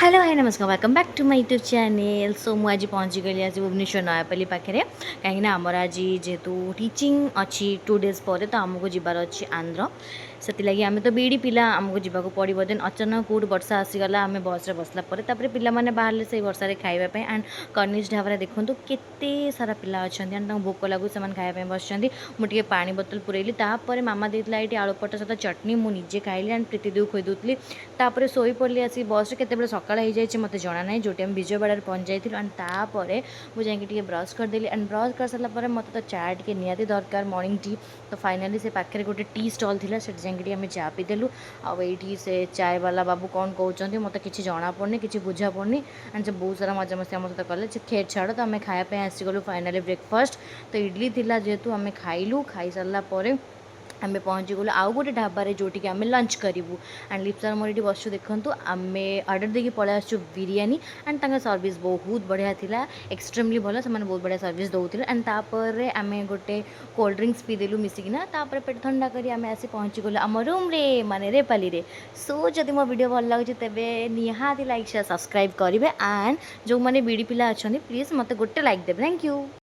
Hello hi नमस्कार welcome back to my YouTube channel. So मुझे आज पहुँची गली आज भुवनेश्वर नयापल्ली पाखे कहीं आमर आज जेहेतु टीचिंग अच्छी 2 डेज पर तो आमको जीवार अच्छी आंध्र से लगी आम तो बीड़ी पिला आमको जावाक पड़ो देन अचानक कौट वर्षा आसीगला आम बस बसला पे बाहर से वर्षा खावाई एंड कर्निज ढाबा देखूँ केते सारा पिला अच्छा एंड भोक लगू से खायापी बस मुझे पा बोतल पुरैली तापर मामा देता ये आलुपट सहित चटनी मुझे खाइली एंड प्रीति देव खुई दूसरी तापर शोई पड़ी आसी बस के सकाल हो जाए मत जना ना जो आम विजयवाड़ा पहुँच जाइल एंड तापर मुझे ब्रश करदेली एंड ब्रश कर सारापर मत तो चा टे निहाती दरकार मॉर्निंग टी तो फाइनाली से पाखे गोटे टी स्टल थी से जाकि आम चा पीदेलु आईटी से चाय वाला बाबू कौन कहते मत कि जना पड़नी कि बुझा पड़नी एंड से बहुत सारा मजा मस्ती आम सहित कले खेर छाड़ तो आम खायापी आसीगलु फाइनाली ब्रेकफास्ट तो इडली थी जेहेतु आम खाइलु खाई सारापर आम पहुँची गलु आउ गोटे ढाबार जोटिक आम लंच करूँ एंड लिप्सार मोर ये बसु देखूँ आम अर्डर देकी पलि आसु बिरियानी एंड तक सर्विस बहुत बढ़िया थिला एक्सट्रीमली भल से बहुत बढ़िया सर्विस दौले एंड तापर आम गोटे कोल्ड ड्रिंक्स पीदेलु मिसिकिना तापर पेट ठंडा करी आम आसी पहुँची गलु आम रूम रे माने रेपाली रे। सो जदि मो वीडियो भल लगे तेज निहाती लाइक शेयर सब्सक्राइब करेंगे एंड जो मैंने बीड़ी पिला अच्छा प्लीज मत गोटे लाइक देवे। Thank you.